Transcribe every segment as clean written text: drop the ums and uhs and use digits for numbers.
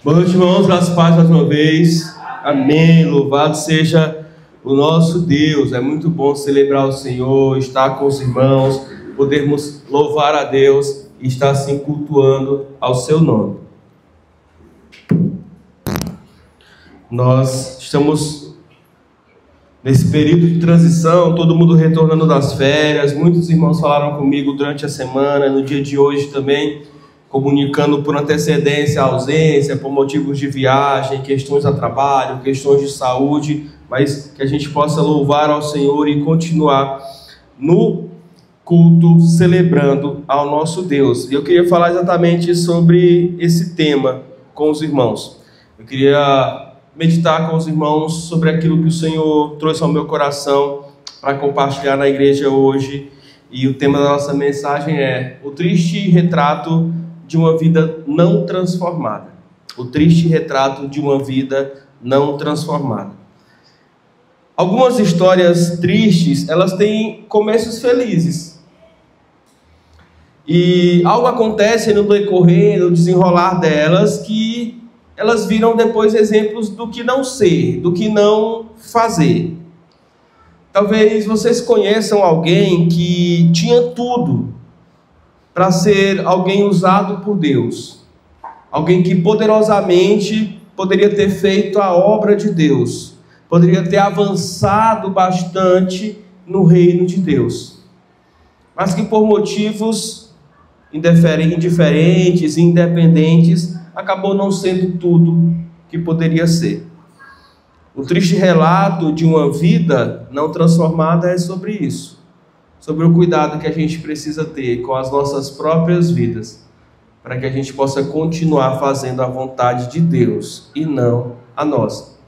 Boa noite, irmãos, graças a Deus mais uma vez. Amém. Louvado seja o nosso Deus. É muito bom celebrar o Senhor, estar com os irmãos, podermos louvar a Deus e estar assim cultuando ao seu nome. Nós estamos nesse período de transição, todo mundo retornando das férias. Muitos irmãos falaram comigo durante a semana, no dia de hoje também, comunicando por antecedência a ausência, por motivos de viagem, questões a trabalho, questões de saúde, mas que a gente possa louvar ao Senhor e continuar no culto celebrando ao nosso Deus. E eu queria falar exatamente sobre esse tema com os irmãos. Eu queria meditar com os irmãos sobre aquilo que o Senhor trouxe ao meu coração para compartilhar na igreja hoje. E o tema da nossa mensagem é o triste retrato de uma vida não transformada. O triste retrato de uma vida não transformada. Algumas histórias tristes, elas têm começos felizes. E algo acontece no decorrer, no desenrolar delas, que elas viram depois exemplos do que não ser, do que não fazer. Talvez vocês conheçam alguém que tinha tudo para ser alguém usado por Deus. Alguém que poderosamente poderia ter feito a obra de Deus. Poderia ter avançado bastante no reino de Deus. Mas que por motivos indiferentes, independentes, acabou não sendo tudo que poderia ser. O triste relato de uma vida não transformada é sobre isso. Sobre o cuidado que a gente precisa ter com as nossas próprias vidas, para que a gente possa continuar fazendo a vontade de Deus e não a nossa.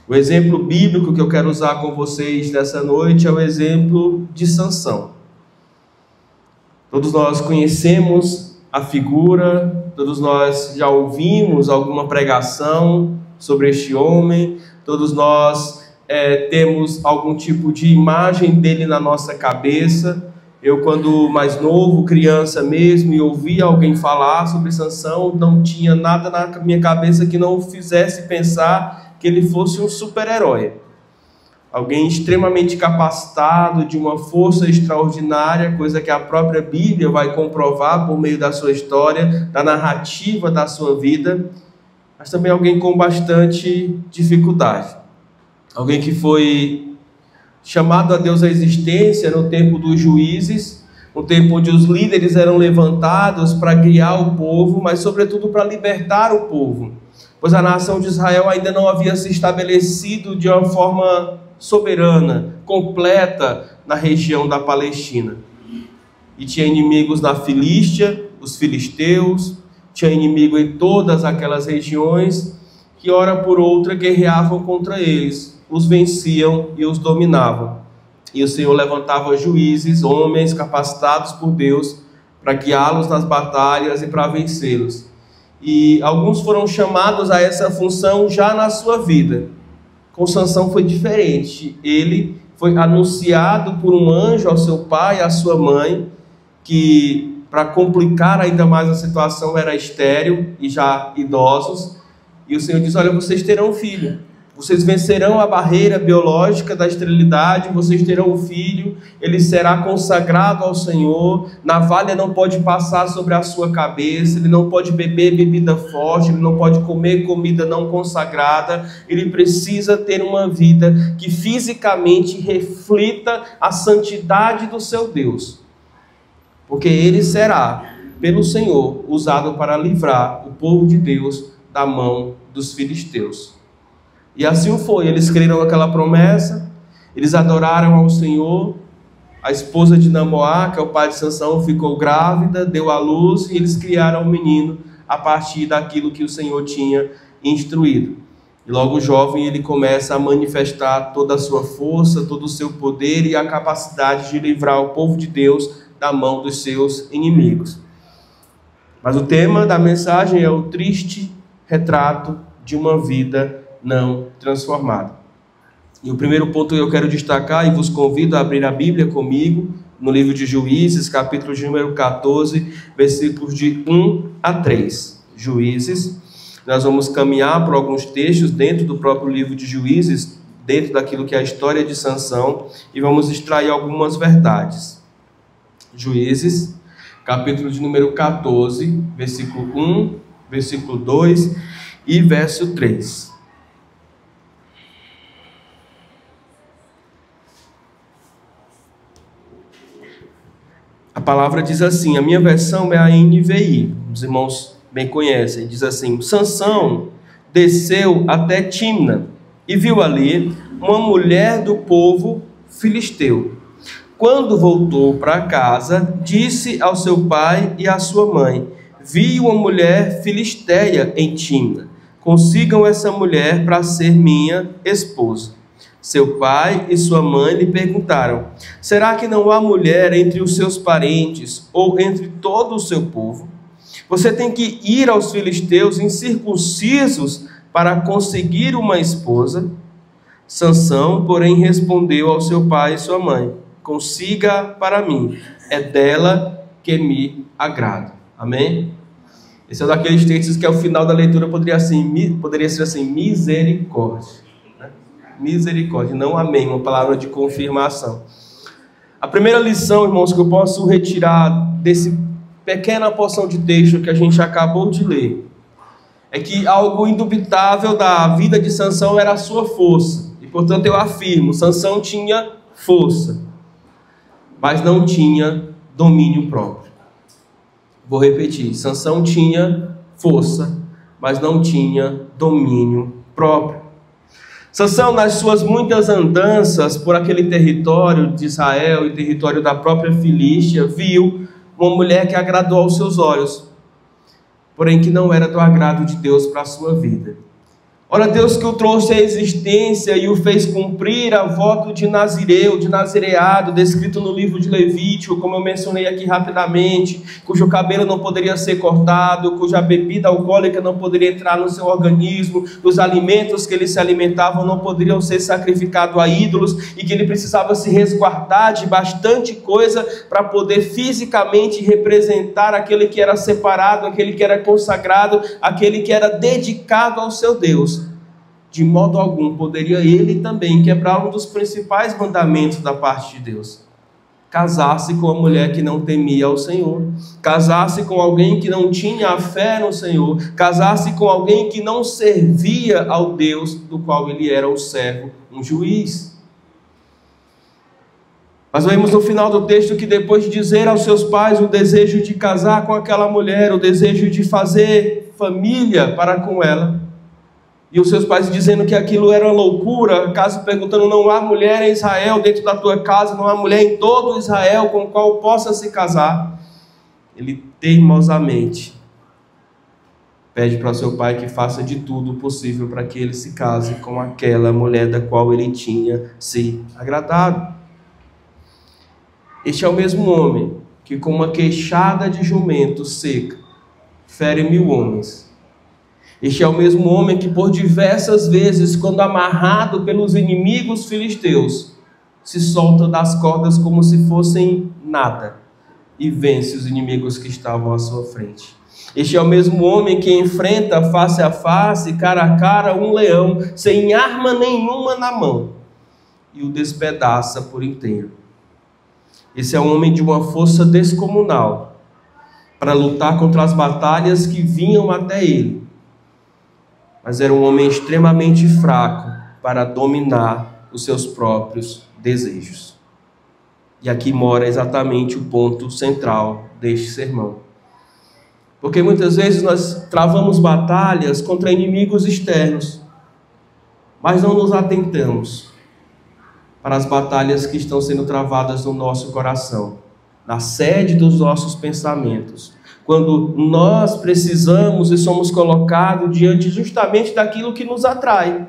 O exemplo bíblico que eu quero usar com vocês nessa noite é o exemplo de Sansão. Todos nós conhecemos a figura, todos nós já ouvimos alguma pregação sobre este homem, todos nós temos algum tipo de imagem dele na nossa cabeça. Eu, quando mais novo, criança mesmo, e ouvia alguém falar sobre Sansão, não tinha nada na minha cabeça que não fizesse pensar que ele fosse um super-herói. Alguém extremamente capacitado, de uma força extraordinária, coisa que a própria Bíblia vai comprovar por meio da sua história, da narrativa da sua vida, mas também alguém com bastante dificuldade. Alguém que foi chamado a Deus à existência no tempo dos juízes, no tempo onde os líderes eram levantados para guiar o povo, mas sobretudo para libertar o povo, pois a nação de Israel ainda não havia se estabelecido de uma forma soberana, completa na região da Palestina. E tinha inimigos na Filístia, os filisteus, tinha inimigo em todas aquelas regiões que, hora por outra, guerreavam contra eles, os venciam e os dominavam. E o Senhor levantava juízes, homens capacitados por Deus, para guiá-los nas batalhas e para vencê-los. E alguns foram chamados a essa função já na sua vida. Com Sansão foi diferente. Ele foi anunciado por um anjo ao seu pai e à sua mãe, que, para complicar ainda mais a situação, era estéril e já idosos. E o Senhor diz: olha, vocês terão um filho. Vocês vencerão a barreira biológica da esterilidade, vocês terão um filho, ele será consagrado ao Senhor, navalha não pode passar sobre a sua cabeça, ele não pode beber bebida forte, ele não pode comer comida não consagrada, ele precisa ter uma vida que fisicamente reflita a santidade do seu Deus, porque ele será, pelo Senhor, usado para livrar o povo de Deus da mão dos filisteus. E assim foi, eles creram naquela promessa, eles adoraram ao Senhor. A esposa de Namoá, que é o pai de Sansão, ficou grávida, deu à luz, e eles criaram o menino a partir daquilo que o Senhor tinha instruído. E logo jovem ele começa a manifestar toda a sua força, todo o seu poder e a capacidade de livrar o povo de Deus da mão dos seus inimigos. Mas o tema da mensagem é o triste retrato de uma vida não transformada. E o primeiro ponto que eu quero destacar, e vos convido a abrir a Bíblia comigo, no livro de Juízes, capítulo de número 14, versículos de 1 a 3. Juízes. Nós vamos caminhar por alguns textos dentro do próprio livro de Juízes, dentro daquilo que é a história de Sansão, e vamos extrair algumas verdades. Juízes, capítulo de número 14, versículo 1, versículo 2 e verso 3. A palavra diz assim, a minha versão é a NVI, os irmãos bem conhecem, diz assim: Sansão desceu até Timna e viu ali uma mulher do povo filisteu. Quando voltou para casa, disse ao seu pai e à sua mãe: vi uma mulher filisteia em Timna, consigam essa mulher para ser minha esposa. Seu pai e sua mãe lhe perguntaram: será que não há mulher entre os seus parentes ou entre todo o seu povo? Você tem que ir aos filisteus incircuncisos para conseguir uma esposa? Sansão, porém, respondeu ao seu pai e sua mãe: consiga para mim, é dela que me agrada. Amém? Esse é um daqueles textos que ao final da leitura poderia ser assim, misericórdia. Misericórdia, não amém, uma palavra de confirmação. A primeira lição, irmãos, que eu posso retirar desse pequena porção de texto que a gente acabou de ler, é que algo indubitável da vida de Sansão era a sua força. E, portanto, eu afirmo, Sansão tinha força, mas não tinha domínio próprio. Vou repetir, Sansão tinha força, mas não tinha domínio próprio. Sansão, nas suas muitas andanças por aquele território de Israel e território da própria Filístia, viu uma mulher que agradou aos seus olhos, porém que não era do agrado de Deus para a sua vida. Ora, Deus que o trouxe à existência e o fez cumprir a voto de nazireu, de nazireado, descrito no livro de Levítico, como eu mencionei aqui rapidamente, cujo cabelo não poderia ser cortado, cuja bebida alcoólica não poderia entrar no seu organismo, os alimentos que ele se alimentavam não poderiam ser sacrificados a ídolos, e que ele precisava se resguardar de bastante coisa para poder fisicamente representar aquele que era separado, aquele que era consagrado, aquele que era dedicado ao seu Deus. De modo algum poderia ele também quebrar um dos principais mandamentos da parte de Deus: casar-se com uma mulher que não temia ao Senhor, casar-se com alguém que não tinha a fé no Senhor, casar-se com alguém que não servia ao Deus do qual ele era o servo, um juiz. Mas vemos no final do texto que depois de dizer aos seus pais o desejo de casar com aquela mulher, o desejo de fazer família para com ela, e os seus pais dizendo que aquilo era loucura, acaso perguntando: não há mulher em Israel dentro da tua casa, não há mulher em todo Israel com o qual possa se casar, ele teimosamente pede para seu pai que faça de tudo possível para que ele se case com aquela mulher da qual ele tinha se agradado. Este é o mesmo homem que com uma queixada de jumento seca fere 1000 homens. Este é o mesmo homem que por diversas vezes, quando amarrado pelos inimigos filisteus, se solta das cordas como se fossem nada e vence os inimigos que estavam à sua frente. Este é o mesmo homem que enfrenta face a face, cara a cara, um leão, sem arma nenhuma na mão, e o despedaça por inteiro. Esse é um homem de uma força descomunal para lutar contra as batalhas que vinham até ele, mas era um homem extremamente fraco para dominar os seus próprios desejos. E aqui mora exatamente o ponto central deste sermão. Porque muitas vezes nós travamos batalhas contra inimigos externos, mas não nos atentamos para as batalhas que estão sendo travadas no nosso coração, na sede dos nossos pensamentos, quando nós precisamos e somos colocados diante justamente daquilo que nos atrai,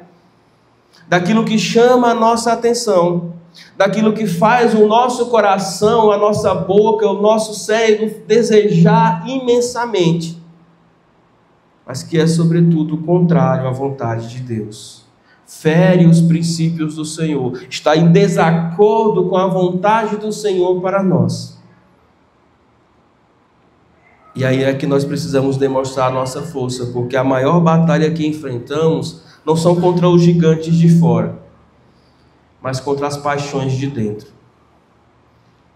daquilo que chama a nossa atenção, daquilo que faz o nosso coração, a nossa boca, o nosso cérebro desejar imensamente, mas que é sobretudo o contrário à vontade de Deus. Fere os princípios do Senhor, está em desacordo com a vontade do Senhor para nós. E aí é que nós precisamos demonstrar a nossa força, porque a maior batalha que enfrentamos não são contra os gigantes de fora, mas contra as paixões de dentro,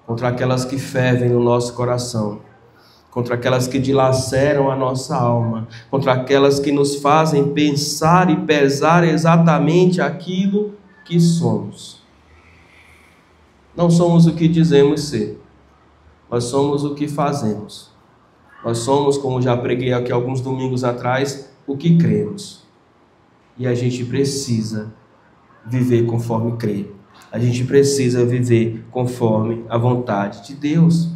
contra aquelas que fervem no nosso coração, contra aquelas que dilaceram a nossa alma, contra aquelas que nos fazem pensar e pesar exatamente aquilo que somos. Não somos o que dizemos ser, nós somos o que fazemos. Nós somos, como já preguei aqui alguns domingos atrás, o que cremos. E a gente precisa viver conforme crê. A gente precisa viver conforme a vontade de Deus.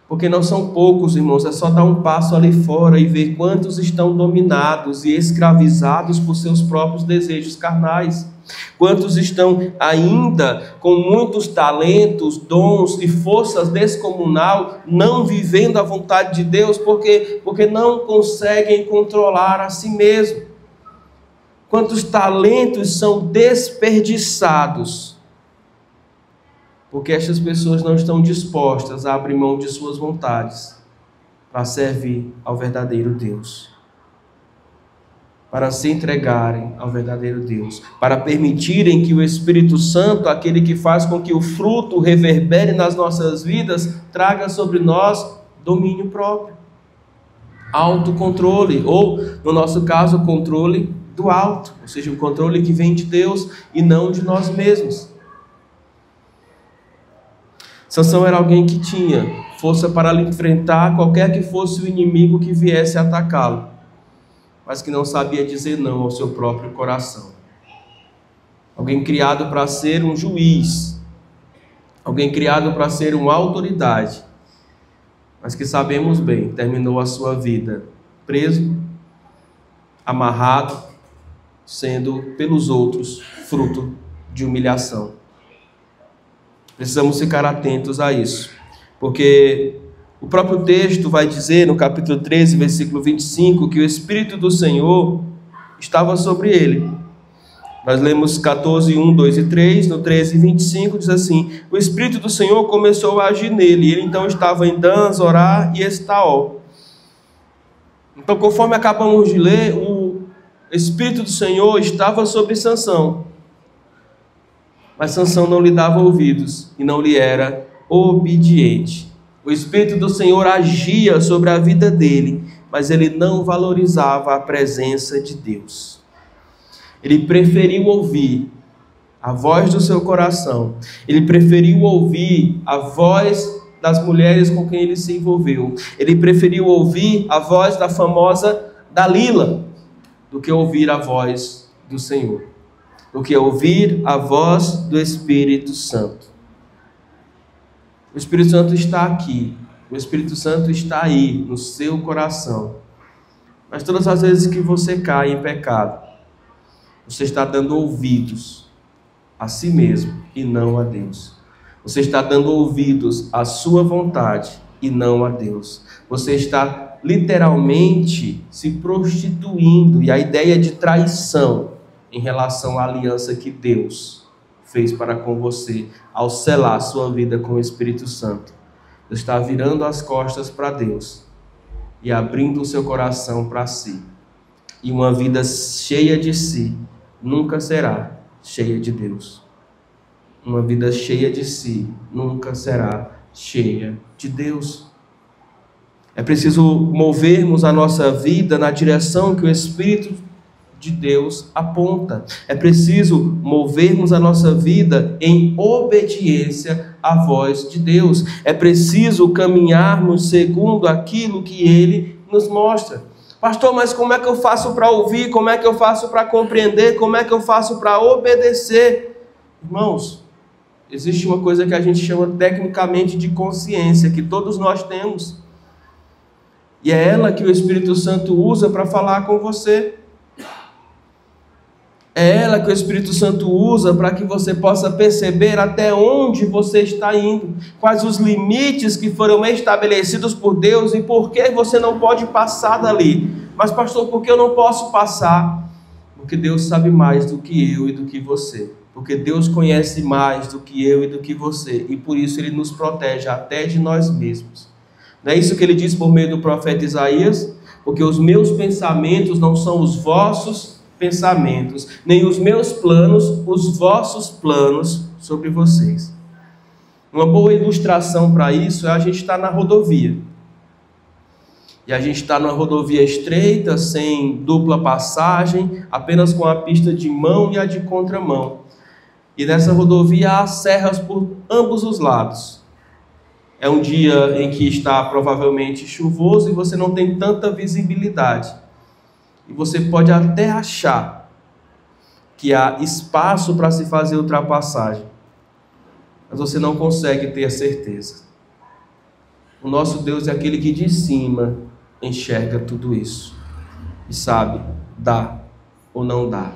Porque não são poucos, irmãos, é só dar um passo ali fora e ver quantos estão dominados e escravizados por seus próprios desejos carnais. Quantos estão ainda com muitos talentos, dons e forças descomunal, não vivendo a vontade de Deus, porque não conseguem controlar a si mesmo. Quantos talentos são desperdiçados, porque estas pessoas não estão dispostas a abrir mão de suas vontades para servir ao verdadeiro Deus, para se entregarem ao verdadeiro Deus, para permitirem que o Espírito Santo, aquele que faz com que o fruto reverbere nas nossas vidas, traga sobre nós domínio próprio, autocontrole, ou, no nosso caso, o controle do alto, ou seja, o controle que vem de Deus e não de nós mesmos. Sansão era alguém que tinha força para enfrentar qualquer que fosse o inimigo que viesse atacá-lo, mas que não sabia dizer não ao seu próprio coração. Alguém criado para ser um juiz, alguém criado para ser uma autoridade, mas que sabemos bem, terminou a sua vida preso, amarrado, sendo pelos outros fruto de humilhação. Precisamos ficar atentos a isso, porque o próprio texto vai dizer, no capítulo 13, versículo 25, que o Espírito do Senhor estava sobre ele. Nós lemos 14, 1, 2 e 3, no 13 e 25 diz assim: o Espírito do Senhor começou a agir nele, e ele então estava em Dan, Zorá e Estaol. Então, conforme acabamos de ler, o Espírito do Senhor estava sobre Sansão, mas Sansão não lhe dava ouvidos e não lhe era obediente. O Espírito do Senhor agia sobre a vida dele, mas ele não valorizava a presença de Deus. Ele preferiu ouvir a voz do seu coração, ele preferiu ouvir a voz das mulheres com quem ele se envolveu, ele preferiu ouvir a voz da famosa Dalila, do que ouvir a voz do Senhor, do que ouvir a voz do Espírito Santo. O Espírito Santo está aqui, o Espírito Santo está aí, no seu coração. Mas todas as vezes que você cai em pecado, você está dando ouvidos a si mesmo e não a Deus. Você está dando ouvidos à sua vontade e não a Deus. Você está literalmente se prostituindo, e a ideia de traição em relação à aliança que Deus fez para com você ao selar sua vida com o Espírito Santo. Você está virando as costas para Deus e abrindo o seu coração para si. E uma vida cheia de si nunca será cheia de Deus. Uma vida cheia de si nunca será cheia de Deus. É preciso movermos a nossa vida na direção que o Espírito de Deus aponta. É preciso movermos a nossa vida em obediência à voz de Deus. É preciso caminharmos segundo aquilo que Ele nos mostra. Pastor, mas como é que eu faço para ouvir? Como é que eu faço para compreender? Como é que eu faço para obedecer? Irmãos, existe uma coisa que a gente chama tecnicamente de consciência, que todos nós temos. E é ela que o Espírito Santo usa para falar com você. É ela que o Espírito Santo usa para que você possa perceber até onde você está indo, quais os limites que foram estabelecidos por Deus e por que você não pode passar dali. Mas pastor, por que eu não posso passar? Porque Deus sabe mais do que eu e do que você. Porque Deus conhece mais do que eu e do que você. E por isso Ele nos protege até de nós mesmos. Não é isso que ele diz por meio do profeta Isaías? Porque os meus pensamentos não são os vossos pensamentos, nem os meus planos, os vossos planos sobre vocês. Uma boa ilustração para isso é a gente estar na rodovia. E a gente está numa rodovia estreita, sem dupla passagem, apenas com a pista de mão e a de contramão. E nessa rodovia há serras por ambos os lados. É um dia em que está provavelmente chuvoso e você não tem tanta visibilidade. E você pode até achar que há espaço para se fazer ultrapassagem, mas você não consegue ter a certeza. O nosso Deus é aquele que de cima enxerga tudo isso e sabe, dá ou não dá,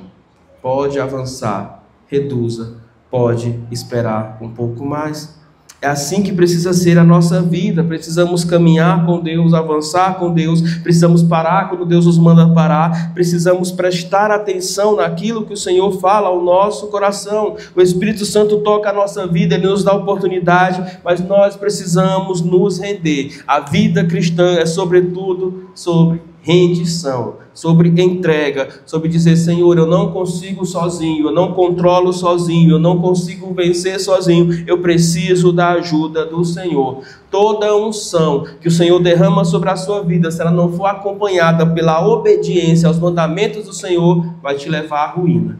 pode avançar, reduza, pode esperar um pouco mais. É assim que precisa ser a nossa vida. Precisamos caminhar com Deus, avançar com Deus, precisamos parar quando Deus nos manda parar, precisamos prestar atenção naquilo que o Senhor fala ao nosso coração. O Espírito Santo toca a nossa vida, Ele nos dá oportunidade, mas nós precisamos nos render. A vida cristã é sobretudo sobre rendição, sobre entrega, sobre dizer: Senhor, eu não consigo sozinho, eu não controlo sozinho, eu não consigo vencer sozinho, eu preciso da ajuda do Senhor. Toda unção que o Senhor derrama sobre a sua vida, se ela não for acompanhada pela obediência aos mandamentos do Senhor, vai te levar à ruína.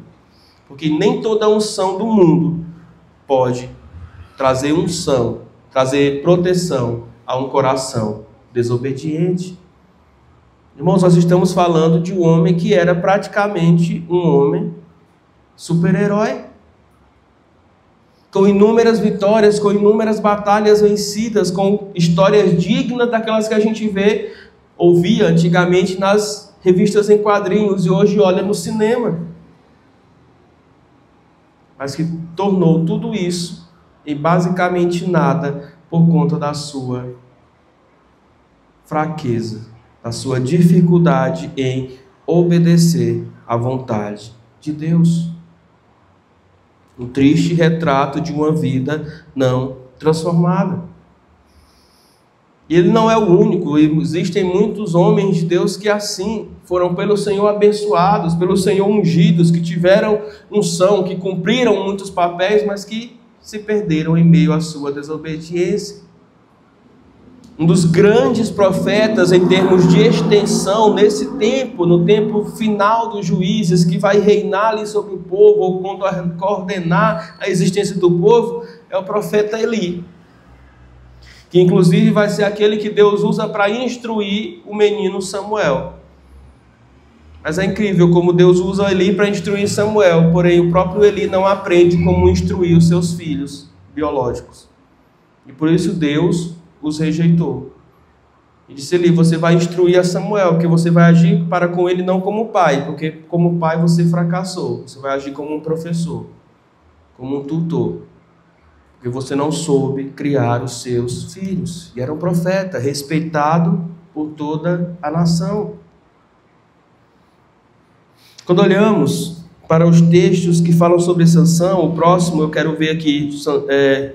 Porque nem toda unção do mundo pode trazer unção, trazer proteção a um coração desobediente. Irmãos, nós estamos falando de um homem que era praticamente um homem super-herói, com inúmeras vitórias, com inúmeras batalhas vencidas, com histórias dignas daquelas que a gente ouvia antigamente nas revistas em quadrinhos e hoje olha no cinema. Mas que tornou tudo isso em basicamente nada por conta da sua fraqueza, da sua dificuldade em obedecer à vontade de Deus. Um triste retrato de uma vida não transformada. E ele não é o único, existem muitos homens de Deus que assim foram pelo Senhor abençoados, pelo Senhor ungidos, que tiveram unção, que cumpriram muitos papéis, mas que se perderam em meio à sua desobediência. Um dos grandes profetas em termos de extensão nesse tempo, no tempo final dos juízes, que vai reinar ali sobre o povo, ou coordenar a existência do povo, é o profeta Eli, que inclusive vai ser aquele que Deus usa para instruir o menino Samuel. Mas é incrível como Deus usa Eli para instruir Samuel, porém o próprio Eli não aprende como instruir os seus filhos biológicos. E por isso Deus os rejeitou. E disse: Eli, você vai instruir a Samuel, porque você vai agir para com ele não como pai, porque como pai você fracassou. Você vai agir como um professor, como um tutor, porque você não soube criar os seus filhos. E era um profeta, respeitado por toda a nação. Quando olhamos para os textos que falam sobre Sansão, o próximo eu quero ver aqui,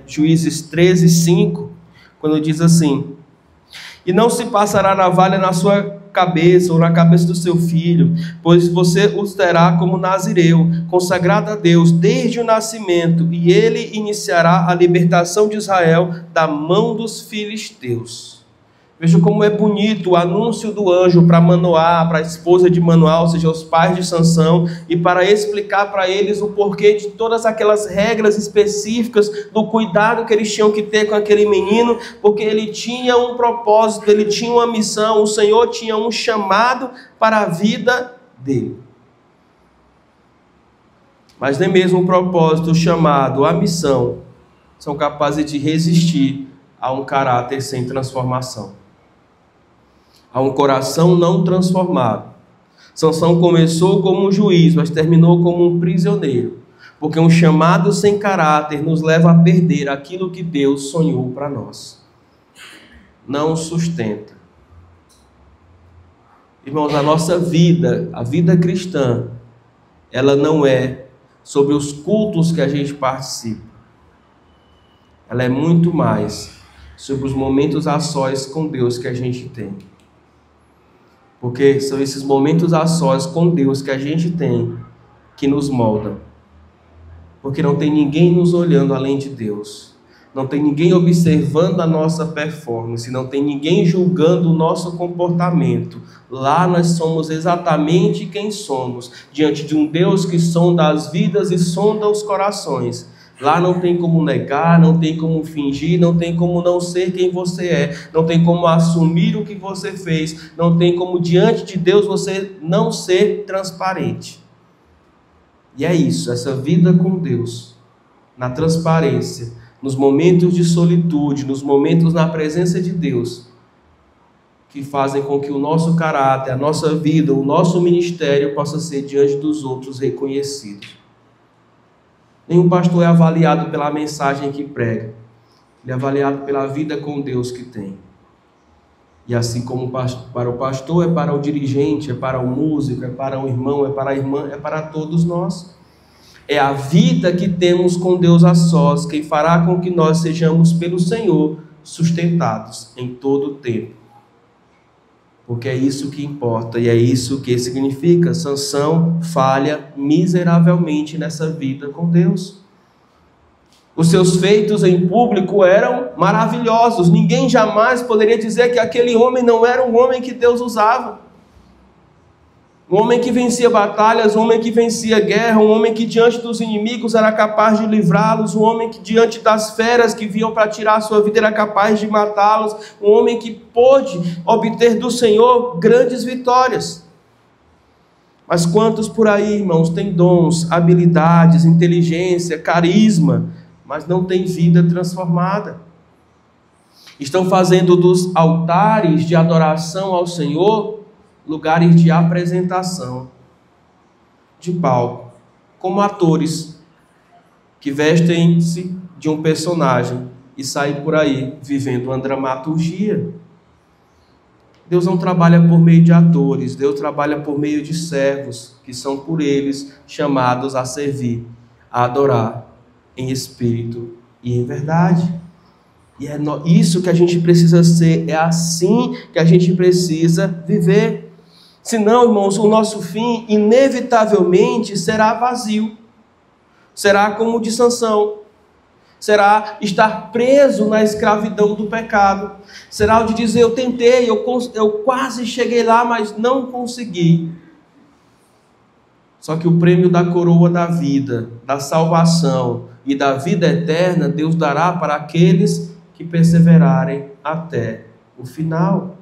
Juízes 13, 5, quando diz assim: e não se passará navalha na sua cabeça ou na cabeça do seu filho, pois você os terá como nazireu, consagrado a Deus desde o nascimento, e ele iniciará a libertação de Israel da mão dos filisteus. Veja como é bonito o anúncio do anjo para Manoá, para a esposa de Manoá, ou seja, os pais de Sansão, e para explicar para eles o porquê de todas aquelas regras específicas, do cuidado que eles tinham que ter com aquele menino, porque ele tinha um propósito, ele tinha uma missão, o Senhor tinha um chamado para a vida dele. Mas nem mesmo o propósito, o chamado, a missão, são capazes de resistir a um caráter sem transformação, a um coração não transformado. Sansão começou como um juiz, mas terminou como um prisioneiro, porque um chamado sem caráter nos leva a perder aquilo que Deus sonhou para nós. Não sustenta. Irmãos, a nossa vida, a vida cristã, ela não é sobre os cultos que a gente participa. Ela é muito mais sobre os momentos a sós com Deus que a gente tem. Porque são esses momentos a sós com Deus que a gente tem que nos moldam. Porque não tem ninguém nos olhando além de Deus. Não tem ninguém observando a nossa performance. Não tem ninguém julgando o nosso comportamento. Lá nós somos exatamente quem somos, diante de um Deus que sonda as vidas e sonda os corações. Lá não tem como negar, não tem como fingir, não tem como não ser quem você é, não tem como assumir o que você fez, não tem como diante de Deus você não ser transparente. E é isso, essa vida com Deus, na transparência, nos momentos de solitude, nos momentos na presença de Deus, que fazem com que o nosso caráter, a nossa vida, o nosso ministério possa ser diante dos outros reconhecido. Nenhum pastor é avaliado pela mensagem que prega. Ele é avaliado pela vida com Deus que tem. E assim como para o pastor, é para o dirigente, é para o músico, é para o irmão, é para a irmã, é para todos nós. É a vida que temos com Deus a sós, quem fará com que nós sejamos pelo Senhor sustentados em todo o tempo. Porque é isso que importa e é isso que significa. Sansão falha miseravelmente nessa vida com Deus. Os seus feitos em público eram maravilhosos. Ninguém jamais poderia dizer que aquele homem não era um homem que Deus usava. Um homem que vencia batalhas, um homem que vencia guerra, um homem que diante dos inimigos era capaz de livrá-los, um homem que diante das feras que vinham para tirar a sua vida era capaz de matá-los, um homem que pôde obter do Senhor grandes vitórias. Mas quantos por aí, irmãos, têm dons, habilidades, inteligência, carisma, mas não têm vida transformada? Estão fazendo dos altares de adoração ao Senhor lugares de apresentação, de palco, como atores que vestem-se de um personagem e saem por aí vivendo uma dramaturgia. Deus não trabalha por meio de atores, Deus trabalha por meio de servos, que são por eles chamados a servir, a adorar em espírito e em verdade. E é isso que a gente precisa ser, é assim que a gente precisa viver. Senão, irmãos, o nosso fim inevitavelmente será vazio. Será como o de Sansão. Será estar preso na escravidão do pecado. Será o de dizer, eu tentei, eu quase cheguei lá, mas não consegui. Só que o prêmio da coroa da vida, da salvação e da vida eterna, Deus dará para aqueles que perseverarem até o final.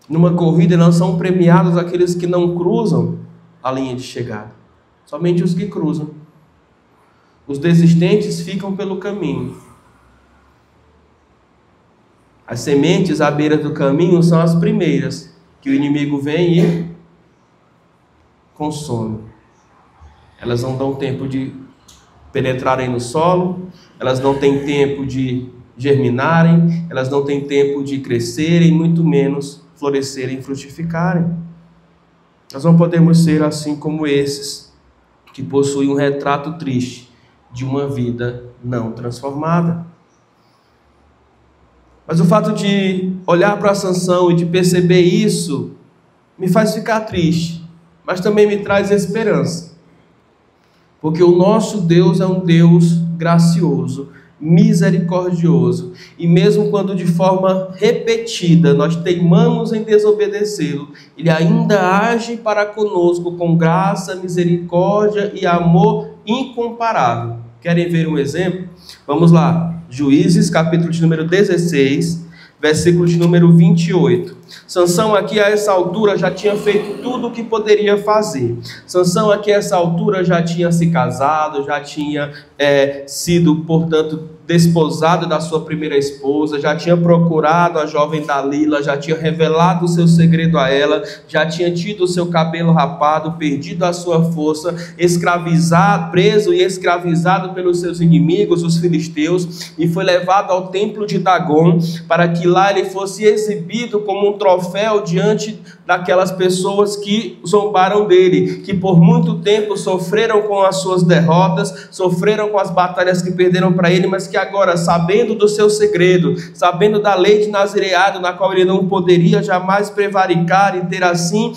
Numa corrida não são premiados aqueles que não cruzam a linha de chegada, somente os que cruzam. Os desistentes ficam pelo caminho. As sementes à beira do caminho são as primeiras, que o inimigo vem e consome. Elas não dão tempo de penetrarem no solo, elas não têm tempo de germinarem, elas não têm tempo de crescerem, muito menos florescerem e frutificarem. Nós não podemos ser assim como esses, que possuem um retrato triste de uma vida não transformada. Mas o fato de olhar para Sansão e de perceber isso, me faz ficar triste, mas também me traz esperança. Porque o nosso Deus é um Deus gracioso, misericordioso, e mesmo quando de forma repetida nós teimamos em desobedecê-lo, ele ainda age para conosco com graça, misericórdia e amor incomparável. Querem ver um exemplo? Vamos lá, Juízes, capítulo de número 16, versículo de número 28. Sansão aqui a essa altura já tinha feito tudo o que poderia fazer. Sansão aqui a essa altura já tinha se casado, já tinha sido, portanto, desposado da sua primeira esposa, já tinha procurado a jovem Dalila, já tinha revelado o seu segredo a ela, já tinha tido o seu cabelo rapado, perdido a sua força, escravizado, preso e escravizado pelos seus inimigos, os filisteus, e foi levado ao templo de Dagon, para que lá ele fosse exibido como um troféu diante daquelas pessoas que zombaram dele, que por muito tempo sofreram com as suas derrotas, sofreram com as batalhas que perderam para ele, mas que agora, sabendo do seu segredo, sabendo da lei de nazireado, na qual ele não poderia jamais prevaricar e ter assim,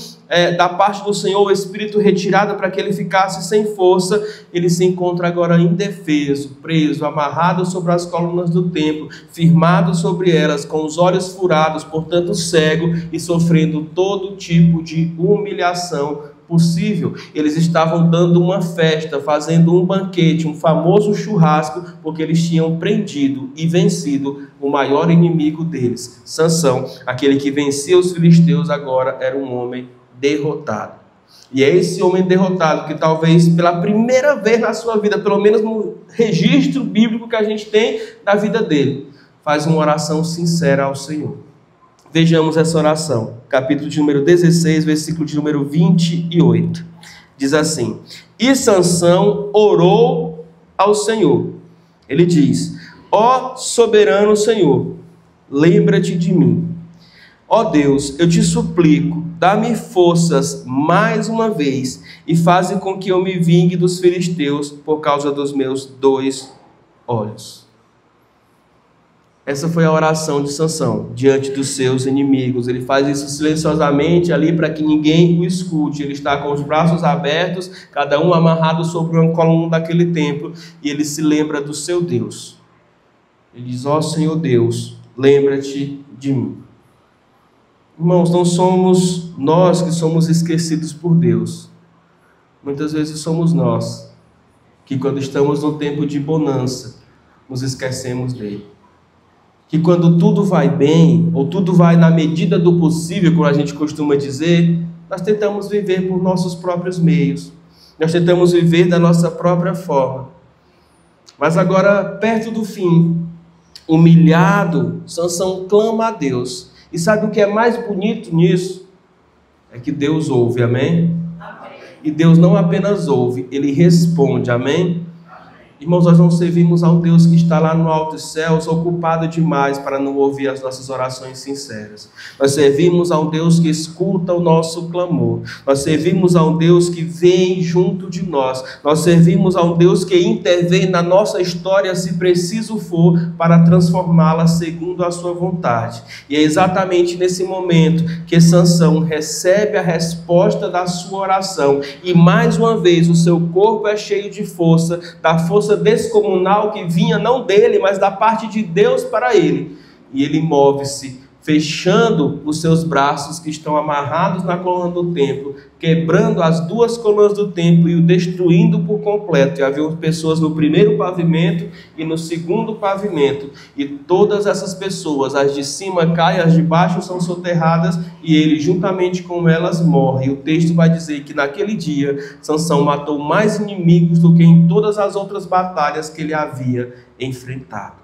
da parte do Senhor, o Espírito retirado para que ele ficasse sem força, ele se encontra agora indefeso, preso, amarrado sobre as colunas do templo, firmado sobre elas, com os olhos furados, portanto cego e sofrendo todo tipo de humilhação possível. Eles estavam dando uma festa, fazendo um banquete, um famoso churrasco, porque eles tinham prendido e vencido o maior inimigo deles, Sansão. Aquele que vencia os filisteus agora era um homem derrotado. E é esse homem derrotado que talvez pela primeira vez na sua vida, pelo menos no registro bíblico que a gente tem da vida dele, faz uma oração sincera ao Senhor. Vejamos essa oração, capítulo de número 16, versículo de número 28. Diz assim: e Sansão orou ao Senhor. Ele diz: ó soberano Senhor, lembra-te de mim. Ó Deus, eu te suplico, dá-me forças mais uma vez e faze com que eu me vingue dos filisteus por causa dos meus 2 olhos. Essa foi a oração de Sansão diante dos seus inimigos. Ele faz isso silenciosamente ali para que ninguém o escute. Ele está com os braços abertos, cada um amarrado sobre uma coluna daquele templo, e ele se lembra do seu Deus. Ele diz: ó Senhor Deus, lembra-te de mim. Irmãos, não somos nós que somos esquecidos por Deus. Muitas vezes somos nós que, quando estamos no tempo de bonança, nos esquecemos dele. Que quando tudo vai bem, ou tudo vai na medida do possível, como a gente costuma dizer, nós tentamos viver por nossos próprios meios. Nós tentamos viver da nossa própria forma. Mas agora, perto do fim, humilhado, Sansão clama a Deus. E sabe o que é mais bonito nisso? É que Deus ouve, amém? Amém. E Deus não apenas ouve, Ele responde, amém? Irmãos, nós não servimos a um Deus que está lá no alto dos céus, ocupado demais para não ouvir as nossas orações sinceras. Nós servimos a um Deus que escuta o nosso clamor. Nós servimos a um Deus que vem junto de nós. Nós servimos a um Deus que intervém na nossa história, se preciso for, para transformá-la segundo a sua vontade. E é exatamente nesse momento que Sansão recebe a resposta da sua oração. E mais uma vez o seu corpo é cheio de força, da força descomunal que vinha não dele, mas da parte de Deus para ele. E ele move-se, fechando os seus braços que estão amarrados na coluna do templo, quebrando as 2 colunas do templo e o destruindo por completo. E havia pessoas no primeiro pavimento e no segundo pavimento. E todas essas pessoas, as de cima caem, as de baixo são soterradas, e ele juntamente com elas morre. E o texto vai dizer que naquele dia Sansão matou mais inimigos do que em todas as outras batalhas que ele havia enfrentado.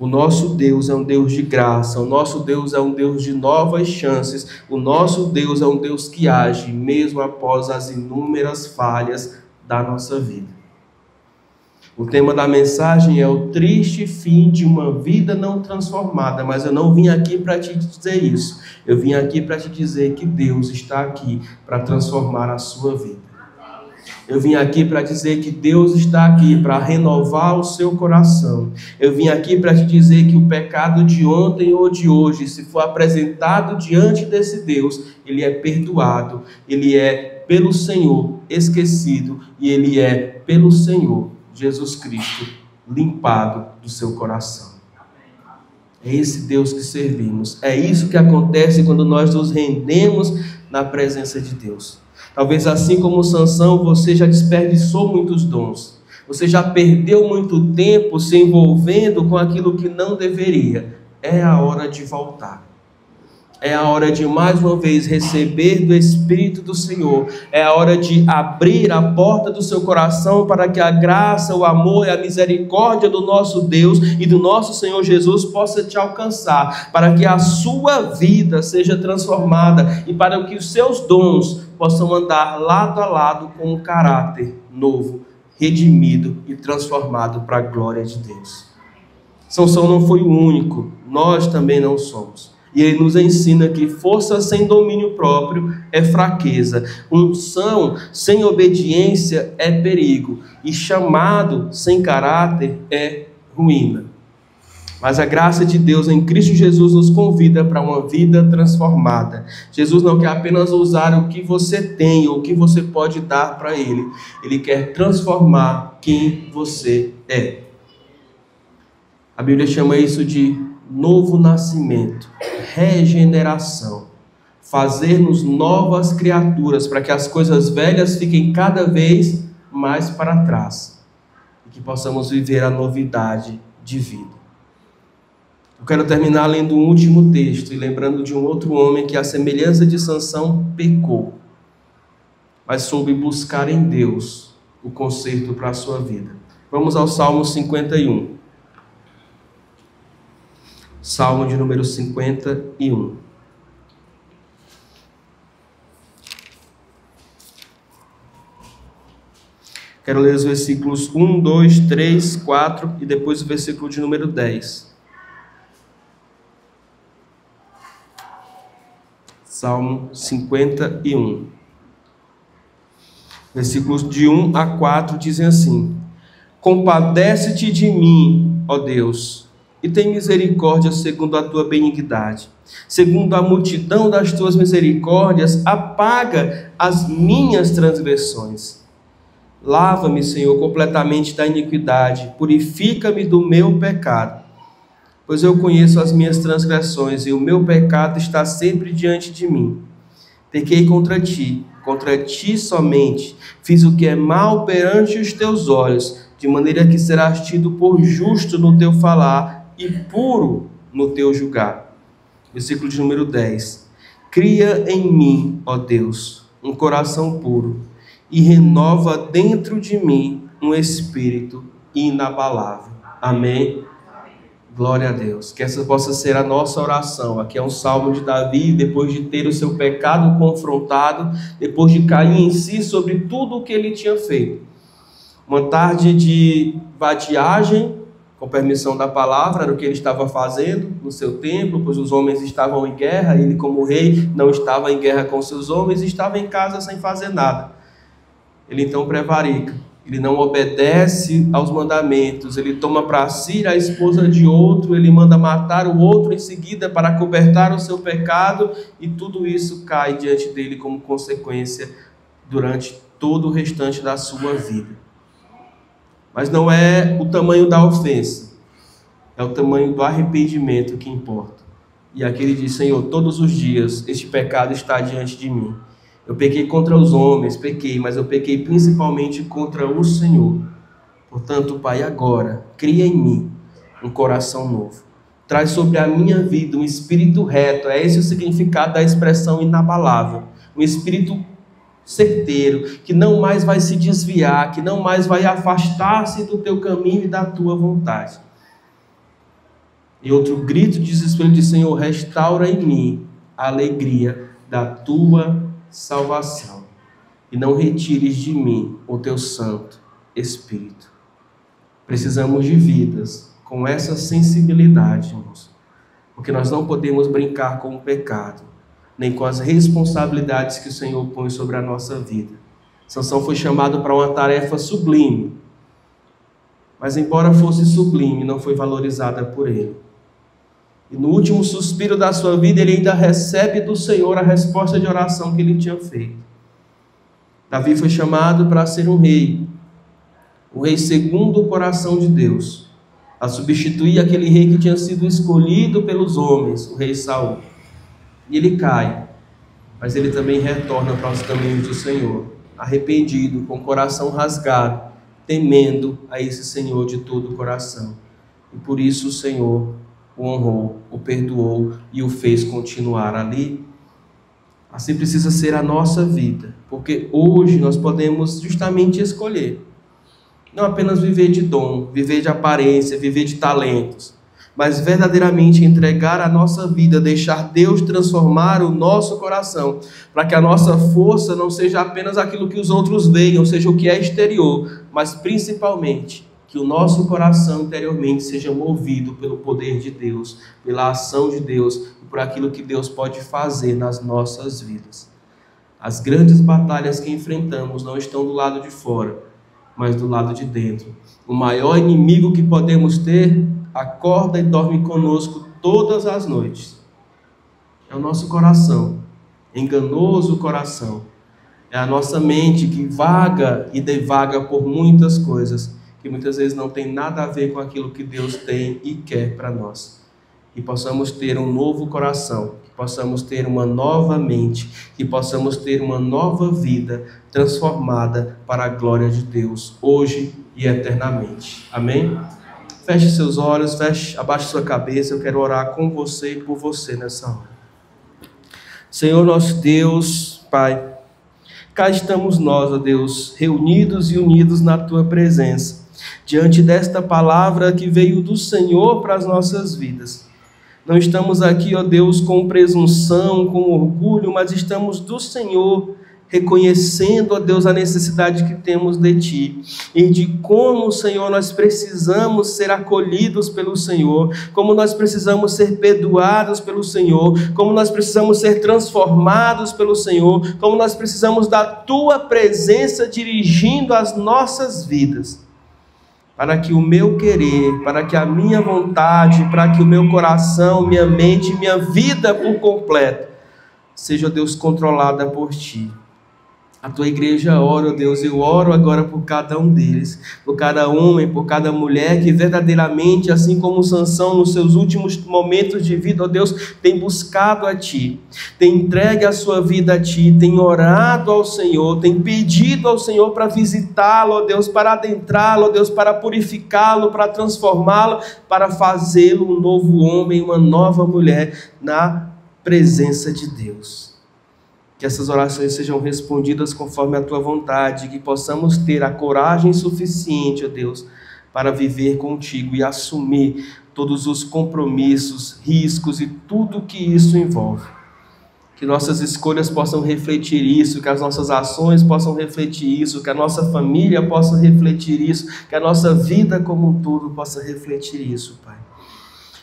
O nosso Deus é um Deus de graça, o nosso Deus é um Deus de novas chances, o nosso Deus é um Deus que age mesmo após as inúmeras falhas da nossa vida. O tema da mensagem é o triste fim de uma vida não transformada, mas eu não vim aqui para te dizer isso, eu vim aqui para te dizer que Deus está aqui para transformar a sua vida. Eu vim aqui para dizer que Deus está aqui para renovar o seu coração. Eu vim aqui para te dizer que o pecado de ontem ou de hoje, se for apresentado diante desse Deus, ele é perdoado, ele é pelo Senhor esquecido e ele é pelo Senhor Jesus Cristo limpado do seu coração. É esse Deus que servimos. É isso que acontece quando nós nos rendemos na presença de Deus. Talvez assim como Sansão, você já desperdiçou muitos dons. Você já perdeu muito tempo se envolvendo com aquilo que não deveria. É a hora de voltar. É a hora de mais uma vez receber do Espírito do Senhor. É a hora de abrir a porta do seu coração para que a graça, o amor e a misericórdia do nosso Deus e do nosso Senhor Jesus possa te alcançar. Para que a sua vida seja transformada e para que os seus dons possam andar lado a lado com um caráter novo, redimido e transformado para a glória de Deus. Sansão não foi o único, nós também não somos. E ele nos ensina que força sem domínio próprio é fraqueza, unção sem obediência é perigo, e chamado sem caráter é ruína. Mas a graça de Deus em Cristo Jesus nos convida para uma vida transformada. Jesus não quer apenas usar o que você tem ou o que você pode dar para Ele. Ele quer transformar quem você é. A Bíblia chama isso de novo nascimento, regeneração. Fazer-nos novas criaturas para que as coisas velhas fiquem cada vez mais para trás. E que possamos viver a novidade de vida. Eu quero terminar lendo um último texto e lembrando de um outro homem que, à semelhança de Sansão, pecou, mas soube buscar em Deus o conserto para a sua vida. Vamos ao Salmo 51. Salmo de número 51. Quero ler os versículos 1, 2, 3, 4 e depois o versículo de número 10. Salmo 51. Versículos de 1 a 4 dizem assim: Compadece-te de mim, ó Deus, e tem misericórdia segundo a tua benignidade. Segundo a multidão das tuas misericórdias, apaga as minhas transgressões. Lava-me, Senhor, completamente da iniquidade, purifica-me do meu pecado. Pois eu conheço as minhas transgressões e o meu pecado está sempre diante de mim. Pequei contra ti somente, fiz o que é mal perante os teus olhos, de maneira que serás tido por justo no teu falar e puro no teu julgar. Versículo de número 10. Cria em mim, ó Deus, um coração puro, e renova dentro de mim um espírito inabalável. Amém. Glória a Deus. Que essa possa ser a nossa oração. Aqui é um salmo de Davi, depois de ter o seu pecado confrontado, depois de cair em si sobre tudo o que ele tinha feito. Uma tarde de vadiagem, com permissão da palavra, era o que ele estava fazendo no seu templo, pois os homens estavam em guerra, ele como rei não estava em guerra com seus homens, estava em casa sem fazer nada. Ele então prevarica. Ele não obedece aos mandamentos, ele toma para si a esposa de outro, ele manda matar o outro em seguida para cobertar o seu pecado, e tudo isso cai diante dele como consequência durante todo o restante da sua vida. Mas não é o tamanho da ofensa, é o tamanho do arrependimento que importa. E aqui ele diz: Senhor, todos os dias este pecado está diante de mim. Eu pequei contra os homens, mas eu pequei principalmente contra o Senhor. Portanto, Pai, agora, cria em mim um coração novo. Traz sobre a minha vida um espírito reto. É esse o significado da expressão inabalável. Um espírito certeiro, que não mais vai se desviar, que não mais vai afastar-se do teu caminho e da tua vontade. E outro grito de desespero de Senhor: restaura em mim a alegria da tua salvação, e não retires de mim o teu Santo Espírito. Precisamos de vidas com essa sensibilidade, irmãos, porque nós não podemos brincar com o pecado, nem com as responsabilidades que o Senhor põe sobre a nossa vida. Sansão foi chamado para uma tarefa sublime, mas embora fosse sublime, não foi valorizada por ele. E no último suspiro da sua vida, ele ainda recebe do Senhor a resposta de oração que ele tinha feito. Davi foi chamado para ser um rei, o rei segundo o coração de Deus, a substituir aquele rei que tinha sido escolhido pelos homens, o rei Saul. E ele cai, mas ele também retorna para os caminhos do Senhor, arrependido, com o coração rasgado, temendo a esse Senhor de todo o coração. E por isso o Senhor o honrou, o perdoou e o fez continuar ali. Assim precisa ser a nossa vida, porque hoje nós podemos justamente escolher não apenas viver de dom, viver de aparência, viver de talentos, mas verdadeiramente entregar a nossa vida, deixar Deus transformar o nosso coração, para que a nossa força não seja apenas aquilo que os outros veem, ou seja, o que é exterior, mas principalmente que o nosso coração interiormente seja movido pelo poder de Deus, pela ação de Deus e por aquilo que Deus pode fazer nas nossas vidas. As grandes batalhas que enfrentamos não estão do lado de fora, mas do lado de dentro. O maior inimigo que podemos ter acorda e dorme conosco todas as noites. É o nosso coração, enganoso coração. É a nossa mente que vaga e devaga por muitas coisas, que muitas vezes não tem nada a ver com aquilo que Deus tem e quer para nós. E possamos ter um novo coração, que possamos ter uma nova mente, que possamos ter uma nova vida transformada para a glória de Deus, hoje e eternamente. Amém? Feche seus olhos, abaixe sua cabeça, eu quero orar com você e por você nessa hora. Senhor nosso Deus, Pai, cá estamos nós, ó Deus, reunidos e unidos na Tua presença, diante desta palavra que veio do Senhor para as nossas vidas. Não estamos aqui, ó Deus, com presunção, com orgulho, mas estamos do Senhor, reconhecendo, ó Deus, a necessidade que temos de Ti e de como, Senhor, nós precisamos ser acolhidos pelo Senhor, como nós precisamos ser perdoados pelo Senhor, como nós precisamos ser transformados pelo Senhor, como nós precisamos da Tua presença dirigindo as nossas vidas, para que o meu querer, para que a minha vontade, para que o meu coração, minha mente, minha vida por completo seja, Deus, controlada por Ti. A Tua igreja ora, ó Deus, eu oro agora por cada um deles, por cada homem, por cada mulher que verdadeiramente, assim como Sansão nos seus últimos momentos de vida, ó Deus, tem buscado a Ti, tem entregue a sua vida a Ti, tem orado ao Senhor, tem pedido ao Senhor para visitá-lo, ó Deus, para adentrá-lo, ó Deus, para purificá-lo, para transformá-lo, para fazê-lo um novo homem, uma nova mulher na presença de Deus. Que essas orações sejam respondidas conforme a Tua vontade, que possamos ter a coragem suficiente, ó Deus, para viver contigo e assumir todos os compromissos, riscos e tudo que isso envolve. Que nossas escolhas possam refletir isso, que as nossas ações possam refletir isso, que a nossa família possa refletir isso, que a nossa vida como um todo possa refletir isso, Pai.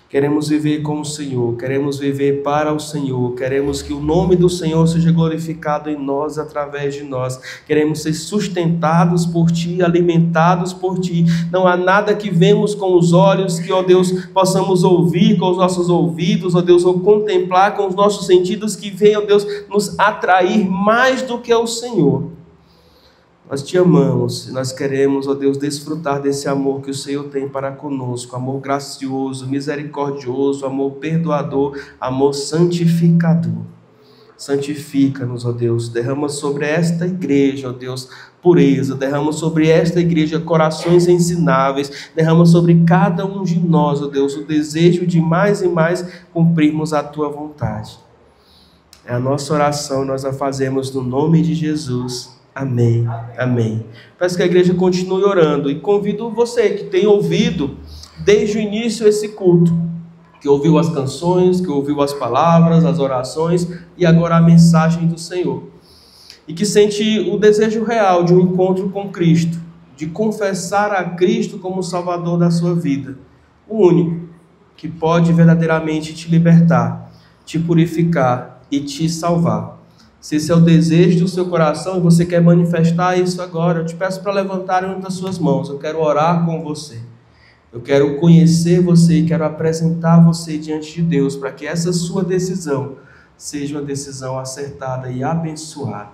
Queremos viver com o Senhor, queremos viver para o Senhor, queremos que o nome do Senhor seja glorificado em nós, através de nós. Queremos ser sustentados por Ti, alimentados por Ti. Não há nada que vemos com os olhos que, ó Deus, possamos ouvir com os nossos ouvidos, ó Deus, ou contemplar com os nossos sentidos que venha, ó Deus, nos atrair mais do que o Senhor. Nós Te amamos e nós queremos, ó Deus, desfrutar desse amor que o Senhor tem para conosco, amor gracioso, misericordioso, amor perdoador, amor santificador. Santifica-nos, ó Deus, derrama sobre esta igreja, ó Deus, pureza, derrama sobre esta igreja corações ensináveis, derrama sobre cada um de nós, ó Deus, o desejo de mais e mais cumprirmos a Tua vontade. É a nossa oração, nós a fazemos no nome de Jesus. Amém, amém. Peço que a igreja continue orando e convido você que tem ouvido desde o início esse culto, que ouviu as canções, que ouviu as palavras, as orações e agora a mensagem do Senhor, e que sente o desejo real de um encontro com Cristo, de confessar a Cristo como o Salvador da sua vida, o único que pode verdadeiramente te libertar, te purificar e te salvar. Se esse é o desejo do seu coração e você quer manifestar isso agora, eu te peço para levantar uma das suas mãos. Eu quero orar com você. Eu quero conhecer você e quero apresentar você diante de Deus para que essa sua decisão seja uma decisão acertada e abençoada.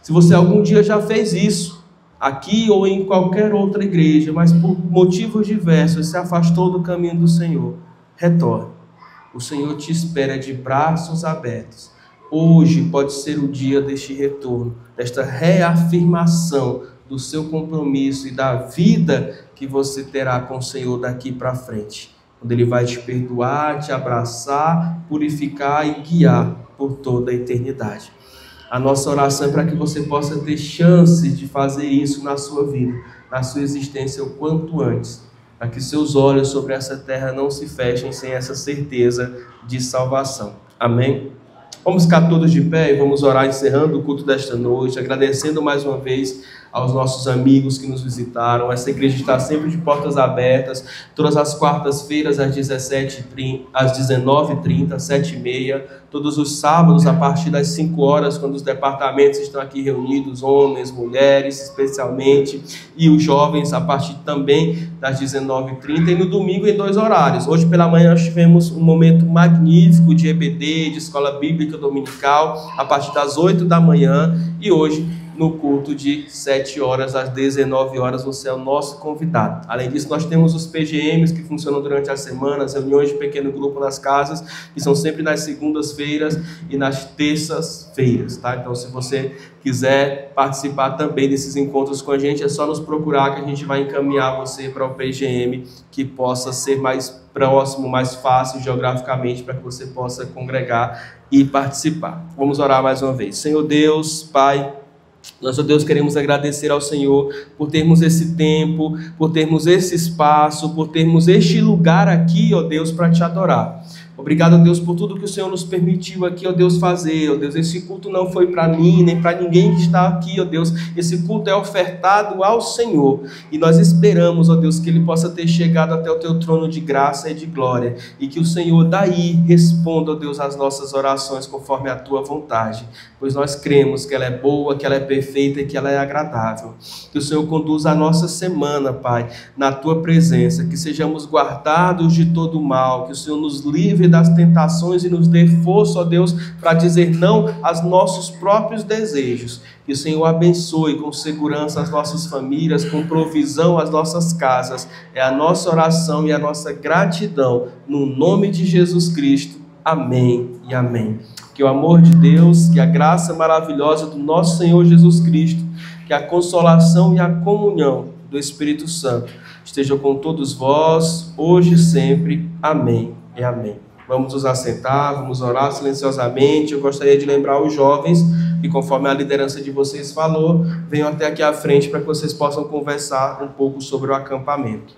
Se você algum dia já fez isso, aqui ou em qualquer outra igreja, mas por motivos diversos se afastou do caminho do Senhor, retorne. O Senhor te espera de braços abertos. Hoje pode ser o dia deste retorno, desta reafirmação do seu compromisso e da vida que você terá com o Senhor daqui para frente, quando Ele vai te perdoar, te abraçar, purificar e guiar por toda a eternidade. A nossa oração é para que você possa ter chance de fazer isso na sua vida, na sua existência o quanto antes, para que seus olhos sobre essa terra não se fechem sem essa certeza de salvação. Amém? Vamos ficar todos de pé e vamos orar encerrando o culto desta noite, agradecendo mais uma vez aos nossos amigos que nos visitaram. Essa igreja está sempre de portas abertas, todas as quartas-feiras às 19h30, 7h30, todos os sábados a partir das 5 horas, quando os departamentos estão aqui reunidos, homens, mulheres especialmente, e os jovens a partir também das 19h30, e no domingo em 2 horários. Hoje pela manhã nós tivemos um momento magnífico de EBD, de Escola Bíblica Dominical, a partir das 8 da manhã, e hoje no culto de 7 horas às 19 horas, você é o nosso convidado. Além disso, nós temos os PGMs que funcionam durante a semana, as reuniões de pequeno grupo nas casas, que são sempre nas segundas-feiras e nas terças-feiras, tá? Então, se você quiser participar também desses encontros com a gente, é só nos procurar que a gente vai encaminhar você para o PGM que possa ser mais próximo, mais fácil geograficamente, para que você possa congregar e participar. Vamos orar mais uma vez. Senhor Deus, Pai, nós, ó Deus, queremos agradecer ao Senhor por termos esse tempo, por termos esse espaço, por termos este lugar aqui, ó Deus, para te adorar. Obrigado, ó Deus, por tudo que o Senhor nos permitiu aqui, ó Deus, fazer. Ó Deus, esse culto não foi para mim, nem para ninguém que está aqui, ó Deus. Esse culto é ofertado ao Senhor. E nós esperamos, ó Deus, que ele possa ter chegado até o teu trono de graça e de glória. E que o Senhor daí responda, ó Deus, às nossas orações conforme a tua vontade. Pois nós cremos que ela é boa, que ela é perfeita e que ela é agradável. Que o Senhor conduza a nossa semana, Pai, na tua presença. Que sejamos guardados de todo mal. Que o Senhor nos livre das tentações e nos dê força, ó Deus, para dizer não aos nossos próprios desejos. Que o Senhor abençoe com segurança as nossas famílias, com provisão as nossas casas. É a nossa oração e a nossa gratidão, no nome de Jesus Cristo. Amém e amém. Que o amor de Deus, que a graça maravilhosa do nosso Senhor Jesus Cristo, que a consolação e a comunhão do Espírito Santo estejam com todos vós, hoje e sempre. Amém e amém. Vamos nos assentar, vamos orar silenciosamente. Eu gostaria de lembrar os jovens que, conforme a liderança de vocês falou, venham até aqui à frente para que vocês possam conversar um pouco sobre o acampamento.